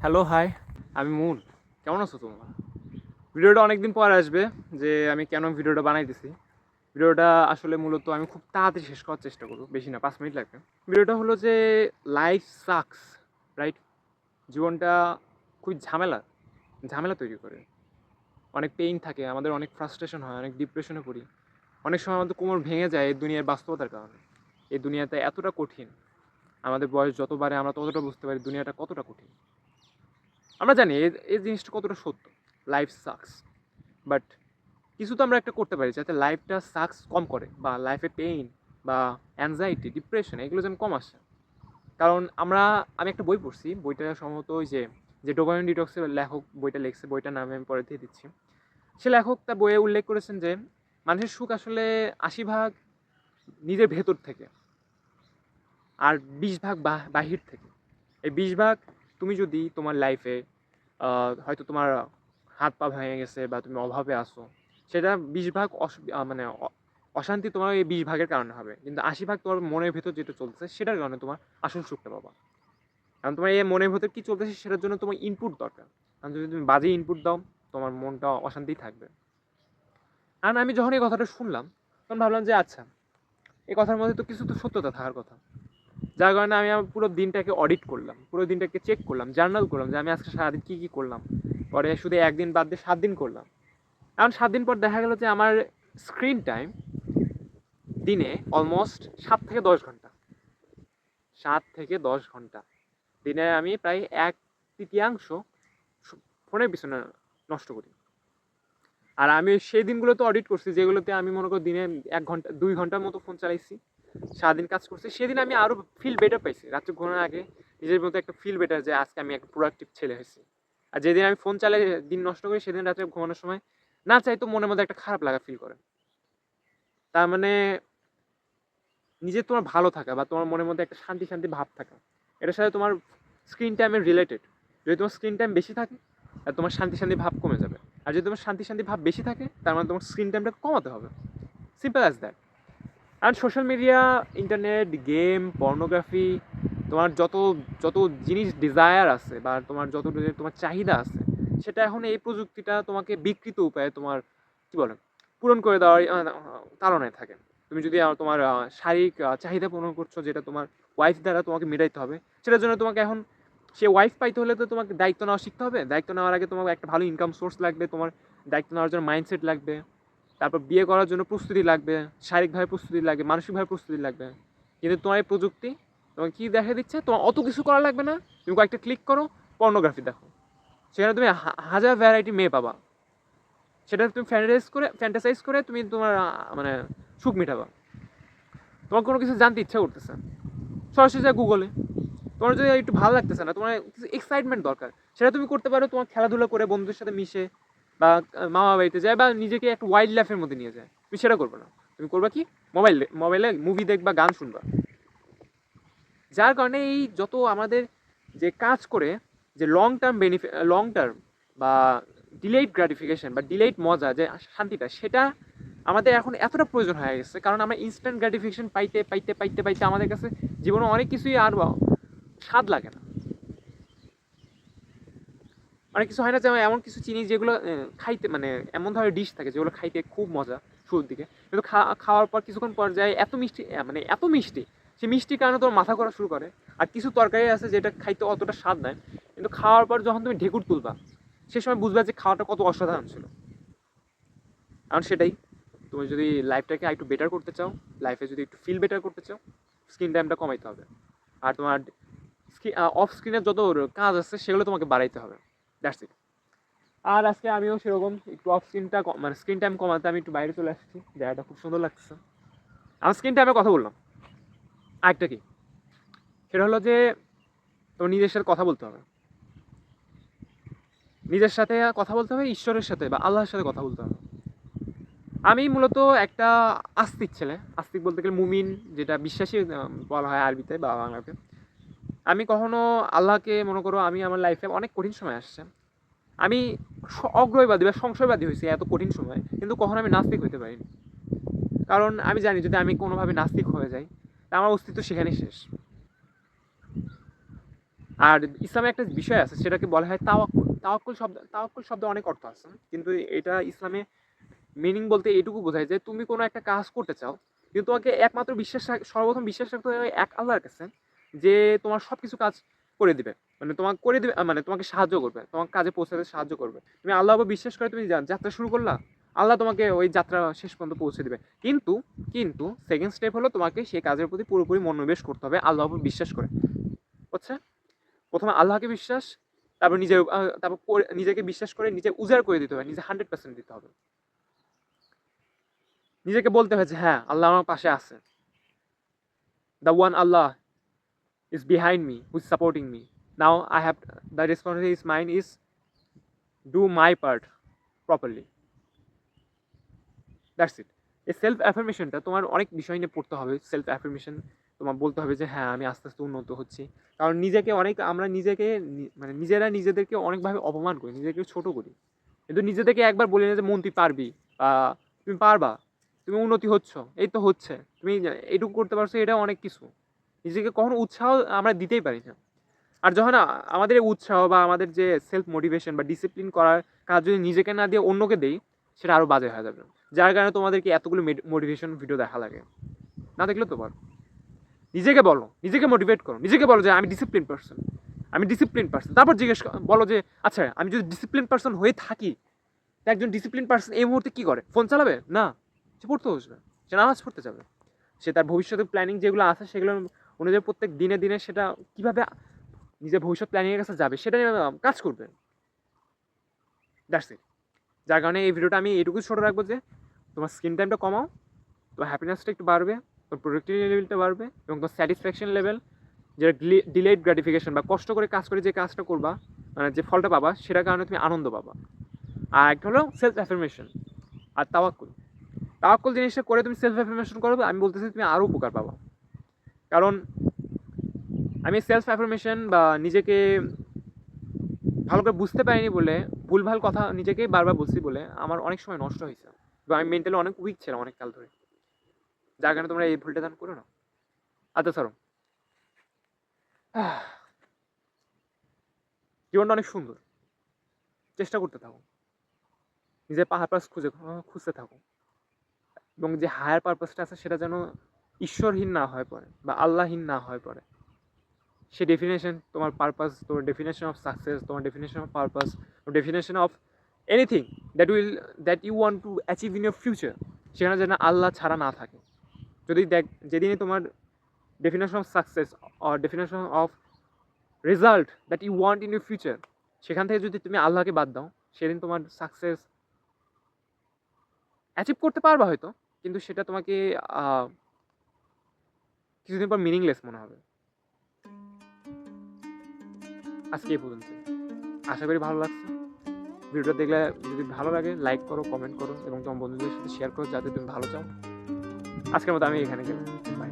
Hello, high, আমি moon. কেমন আছো তোমরা? ভিডিওটা অনেকদিন পর আসবে যে আমি কেন ভিডিওটা বানাইতেছি। ভিডিওটা আসলে মূলত আমি খুব তাড়াতাড়ি শেষ করার চেষ্টা করব, বেশি না, 5 মিনিট লাগবে। ভিডিওটা হলো যে লাইফ সাকস, রাইট? জীবনটা খুব ঝামেলা তৈরি করে। অনেক পেইন থাকে, আমাদের অনেক ফ্রাস্ট্রেশন হয়, অনেক ডিপ্রেশনে পড়ি। অনেক সময় আমাদের কোমর ভেঙে যায় এই দুনিয়ার বাস্তবতার কারণে। এই দুনিয়াতে এতটা কঠিন, আমাদের বয়স যত বাড়ে আমরা ততটা বুঝতে পারি দুনিয়াটা কতটা কঠিন। আমরা জানি এই জিনিসটা কতটা সত্য, লাইফ সাকস। বাট কিছু তো আমরা একটা করতে পারি যাতে লাইফটা সাকস কম করে, বা লাইফে পেইন বা অ্যাংজাইটি, ডিপ্রেশন এগুলো যেন কম আসে। কারণ আমি একটা বই পড়ছি, বইটা সম্ভবত ওই যে যে ডোপামিন ডিটক্সের লেখক বইটা লিখছে, বইটার নামে আমি পরে দিয়ে দিচ্ছি। সে লেখক তার বইয়ে উল্লেখ করেছেন যে মানুষের সুখ আসলে 80% নিজের ভেতর থেকে, আর 20% বাহির থেকে। এই 20% তুমি যদি তোমার লাইফে হয়তো তোমার হাত পা ভেঙে গেছে বা তুমি অভাবে আসো, সেটা 20% মানে অশান্তি তোমার এই 20%-এর কারণে হবে, কিন্তু 80% তোমার মনের ভেতর যেটা চলতেছে সেটার কারণে তোমার আসল সুখটা পাবা। কারণ তোমার এই মনের ভেতর কী চলতেছে সেটার জন্য তোমার ইনপুট দরকার। কারণ যদি তুমি বাজে ইনপুট দাও, তোমার মনটা অশান্তিই থাকবে। কারণ আমি যখন এই কথাটা শুনলাম তখন ভাবলাম যে আচ্ছা, এই কথার মধ্যে তো কিছু তো সত্যতা থাকার কথা। যার কারণে আমি আমার পুরো দিনটাকে অডিট করলাম, পুরো দিনটাকে চেক করলাম, জার্নাল করলাম যে আমি আজকে সারাদিন কী কী করলাম। পরে শুধু একদিন বাদ দিয়ে 7 দিন করলাম। এখন 7 দিন পর দেখা গেল যে আমার স্ক্রিন টাইম দিনে অলমোস্ট 7 থেকে 10 ঘন্টা। 7 থেকে 10 ঘন্টা দিনে আমি প্রায় 1/3 ফোনের পিছনে নষ্ট করি। আর আমি সেই দিনগুলোতে অডিট করছি যেগুলোতে আমি মনে করি দিনে 1 ঘন্টা 2 ঘন্টার মতো ফোন চালাইছি, সারাদিন কাজ করছি। সেদিন আমি আরও ফিল বেটার পাইছি, রাত্রে ঘুমানোর আগে নিজের মতো একটা ফিল বেটার যে আজকে আমি একটা প্রোডাক্টিভ ছেলে হয়েছি। আর যেদিন আমি ফোন চালাই দিন নষ্ট করি, সেদিন রাত্রে ঘুমানোর সময় না চাইতো মনের মধ্যে একটা খারাপ লাগা ফিল করে। তার মানে নিজে তোমার ভালো থাকা বা তোমার মনের মধ্যে একটা শান্তি শান্তি ভাব থাকা, এটার সাথে তোমার স্ক্রিন টাইমের রিলেটেড। যদি তোমার স্ক্রিন টাইম বেশি থাকে, আর তোমার শান্তি শান্তি ভাব কমে যাবে। আর যদি তোমার শান্তি শান্তি ভাব বেশি থাকে, তার মানে তোমার স্ক্রিন টাইমটা কমাতে হবে। Simple as that. আর social media, internet, game, pornography, তোমার যত যত জিনিস ডিজায়ার আছে বা তোমার যত তোমার চাহিদা আছে, সেটা এখন এই প্রযুক্তিটা তোমাকে বিকৃত উপায়ে তোমার কী বলে পূরণ করে দেওয়ার তাড়নায় থাকে। তুমি যদি তোমার শারীরিক চাহিদা পূরণ করছো, যেটা তোমার ওয়াইফ দ্বারা তোমাকে মেটাইতে হবে, সেটার জন্য তোমাকে এখন সে ওয়াইফ পাইতে হলে তো তোমাকে দায়িত্ব নেওয়া শিখতে হবে। দায়িত্ব নেওয়ার আগে তোমার একটা ভালো ইনকাম সোর্স লাগবে, তোমার দায়িত্ব নেওয়ার জন্য মাইন্ডসেট লাগবে, তারপর বিয়ে করার জন্য প্রস্তুতি লাগবে, শারীরিকভাবে প্রস্তুতি লাগবে, মানসিকভাবে প্রস্তুতি লাগবে। কিন্তু তোমার এই প্রযুক্তি তোমাকে কী দেখা দিচ্ছে, তোমার অত কিছু করা লাগবে না। তুমি কয়েকটা ক্লিক করো, পর্নোগ্রাফি দেখো, সেখানে তুমি হাজার ভ্যারাইটি মেয়ে পাবা। সেটা তুমি ফ্যান্টাসাইজ করে তুমি তোমার মানে সুখ মেটাবা। তোমার কোনো কিছু জানতে ইচ্ছা করতেছে, সরাসরি যায় গুগলে। তোমার যদি একটু ভালো লাগতেছে না, তোমার কিছু এক্সাইটমেন্ট দরকার, সেটা তুমি করতে পারো তোমার খেলাধুলা করে, বন্ধুদের সাথে মিশে, বা মামা বাড়িতে যায়, বা নিজেকে একটা ওয়াইল্ড লাইফের মধ্যে নিয়ে যায়। তুমি সেটা করবে না, তুমি করবা কি, মোবাইলে মুভি দেখবা, গান শুনবা। যার কারণে এই যত আমাদের যে কাজ করে যে লং টার্ম বা ডিলেইড গ্র্যাটিফিকেশন বা ডিলেইড মজা, যে শান্তিটা, সেটা আমাদের এখন এতটা প্রয়োজন হয়ে গেছে। কারণ আমরা ইনস্ট্যান্ট গ্র্যাটিফিকেশন পাইতে পাইতে পাইতে পাইতে আমাদের কাছে জীবনে অনেক কিছুই আর স্বাদ লাগে না। অনেক কিছু হয় না যে এমন কিছু জিনিস যেগুলো খাইতে, মানে এমন ধরনের ডিশ থাকে যেগুলো খাইতে খুব মজা শুরুর দিকে, কিন্তু খাওয়ার পর কিছুক্ষণ পর্যায়ে এত মিষ্টি, মানে এত মিষ্টি, সেই মিষ্টির কারণে তোমার মাথা করা শুরু করে। আর কিছু তরকারি আছে যেটা খাইতে অতটা স্বাদ নয়, কিন্তু খাওয়ার পর যখন তুমি ঢেকুর তুলবা, সে সময় বুঝবা যে খাওয়াটা কত অসাধারণ ছিল। কারণ সেটাই, তুমি যদি লাইফটাকে একটু বেটার করতে চাও, লাইফে যদি একটু ফিল বেটার করতে চাও, স্ক্রিন টাইমটা কমাইতে হবে। আর তোমার অফ স্ক্রিনের যত কাজ আছে সেগুলো তোমাকে বাড়াইতে হবে। That's it. আর আজকে আমিও সেরকম একটু অফ স্ক্রিনটা, মানে স্ক্রিন টাইম কমাতে আমি একটু বাইরে চলে আসছি, জায়গাটা খুব সুন্দর লাগতেছে। আমার স্ক্রিন টাইমে কথা বললাম, আরেকটা কি, সেটা হলো যে তোমার নিজের সাথে কথা বলতে হবে। নিজের সাথে কথা বলতে হবে, ঈশ্বরের সাথে বা আল্লাহর সাথে কথা বলতে হবে। আমি মূলত একটা আস্তিক ছেলে, আস্তিক বলতে গেলে মুমিন, যেটা বিশ্বাসী বলা হয় আরবিতে বা বাংলাতে। আমি কখনো আল্লাহকে, মনে করো আমি আমার লাইফে অনেক কঠিন সময় আসছে, আমি অগ্রহবাদী বা সংশয়বাদী হয়েছি এত কঠিন সময়, কিন্তু কখনো আমি নাস্তিক হইতে পারিনি। কারণ আমি জানি যদি আমি কোনোভাবে নাস্তিক হয়ে যাই, তা আমার অস্তিত্ব সেখানেই শেষ। আর ইসলামে একটা বিষয় আছে, সেটাকে বলা হয় তাওয়াক্কুল। তাওয়াক্কুল শব্দ অনেক অর্থ আছে, কিন্তু এটা ইসলামে মিনিং বলতে এটুকু বোঝায় যে তুমি কোনো একটা কাজ করতে চাও, কিন্তু তোমাকে একমাত্র সর্বপ্রথম বিশ্বাস রাখতে হবে এক আল্লাহর কাছে, যে তোমার সব কিছু কাজ করে দিবে, মানে তোমাকে করে দিবে, মানে তোমাকে সাহায্য করবে, তোমার কাজে পৌঁছাতে সাহায্য করবে। তুমি আল্লাহর উপর বিশ্বাস করে তুমি যাত্রা শুরু করলা, আল্লাহ তোমাকে ওই যাত্রা শেষ পর্যন্ত পৌঁছে দিবে। কিন্তু কিন্তু সেকেন্ড স্টেপ হলো তোমাকে সেই কাজের প্রতি পুরোপুরি মনোনিবেশ করতে হবে আল্লাহর উপর বিশ্বাস করে, বুঝছে? প্রথমে আল্লাহকে বিশ্বাস, তারপর নিজেকে বিশ্বাস করে নিজে উজাড় করে দিতে হবে, নিজে 100% দিতে হবে। নিজেকে বলতে হয় যে হ্যাঁ, আল্লাহ আমার পাশে আছে, the one Allah is behind me, who is supporting me. Now I have the responsibility is mine, is do my part properly. That's it. এই সেলফ অ্যাফার্মেশনটা তোমার অনেক বিষয় নিয়ে পড়তে হবে। সেলফ অ্যাফার্মেশন তোমার বলতে হবে যে হ্যাঁ, আমি আস্তে আস্তে উন্নত হচ্ছি। কারণ আমরা নিজেকে মানে নিজেরা নিজেদেরকে অনেকভাবে অপমান করি, নিজেকে ছোট করি, কিন্তু নিজেদেরকে একবার বলি না যে মন তুই পারবি, বা তুমি পারবা, তুমি উন্নতি হচ্ছ, এই তো হচ্ছে, তুমি এইটুকু করতে পারছো, এটা অনেক কিছু। নিজেকে কখনো উৎসাহ আমরা দিতেই পারি না। আর যখন আমাদের এই উৎসাহ বা আমাদের যে সেলফ মোটিভেশন বা ডিসিপ্লিন করার কাজ যদি নিজেকে না দিয়ে অন্যকে দেই, সেটা আরও বাজে হয়ে যাবে। যার কারণে তোমাদেরকে এতগুলো মোটিভেশন ভিডিও দেখা লাগে, না দেখলে তো পারো। নিজেকে বলো, নিজেকে মোটিভেট করো, নিজেকে বলো যে আমি ডিসিপ্লিন পার্সন, আমি ডিসিপ্লিন পার্সন। তারপর বলো যে আচ্ছা, আমি যদি ডিসিপ্লিন পার্সন হয়ে থাকি, একজন ডিসিপ্লিন পার্সন এই মুহূর্তে কী করে? ফোন চালাবে না, সে পড়তে বসবে, সে নামাজ পড়তে যাবে, সে তার ভবিষ্যতের প্ল্যানিং যেগুলো আছে সেগুলো অনুযায়ী প্রত্যেক দিনে দিনে সেটা কীভাবে নিজের ভবিষ্যৎ প্ল্যানিংয়ের কাছে যাবে সেটা নিয়ে কাজ করবে। That's it. যার কারণে এই ভিডিওটা আমি এইটুকু ছোটো রাখবো যে তোমার স্ক্রিন টাইমটা কমাও, তোমার হ্যাপিনেসটা একটু বাড়বে, তোমার প্রোডাক্টিভিটি লেভেলটা বাড়বে, এবং তোমার স্যাটিসফ্যাকশন লেভেল, যেটা ডিলেড গ্র্যাটিফিকেশন বা কষ্ট করে কাজ করে যে কাজটা করবা, মানে যে ফলটা পাবা, সেটার কারণে তুমি আনন্দ পাবা। আর একটা হলো সেলফ অ্যাফার্মেশন আর তাওয়াক্কুল জিনিসটা করে তুমি সেলফ অ্যাফার্মেশন করবে, আমি বলতেছি তুমি আরও উপকার পাবা। কারণ আমি সেলফ অ্যাফার্মেশন বা নিজেকে ভালো করে বুঝতে পারিনি বলে, ভুলভাল কথা নিজেকে বারবার বলছি বলে আমার অনেক সময় নষ্ট হয়েছে, এবং আমি মেন্টালি অনেক উইক ছিলাম অনেক কাল ধরে। যার কারণে তোমরা এই ভুলটা দান করো না। আচ্ছা সরো, জীবনটা অনেক সুন্দর, চেষ্টা করতে থাকো, নিজের পারপাস খুঁজতে থাকো, এবং যে হায়ার পারপাসটা আছে সেটা যেন ঈশ্বরহীন না হয়ে পড়ে বা আল্লাহহীন না হয়ে পড়ে। সে ডেফিনেশন, তোমার পারপাস, তোমার ডেফিনেশন অফ সাকসেস, তোমার definition of purpose, definition of anything that you want to achieve in your future, সেখানে যেন আল্লাহ ছাড়া না থাকে। যদি যেদিনই তোমার definition of success or definition of result that you want in your future, সেখান থেকে যদি তুমি আল্লাহকে বাদ দাও, সেদিন তোমার সাকসেস অ্যাচিভ করতে পারবা হয়তো, কিন্তু সেটা তোমাকে কিছুদিন পর মিনিংলেস মনে হবে। আজকে এই পর্যন্ত, আশা করি ভালো লাগছে। ভিডিওটা দেখলে যদি ভালো লাগে লাইক করো, কমেন্ট করো, এবং তোমার বন্ধুদের সাথে শেয়ার করো যাতে তুমি ভালো চাও। আজকের মতো আমি এখানে গেলাম, বাই।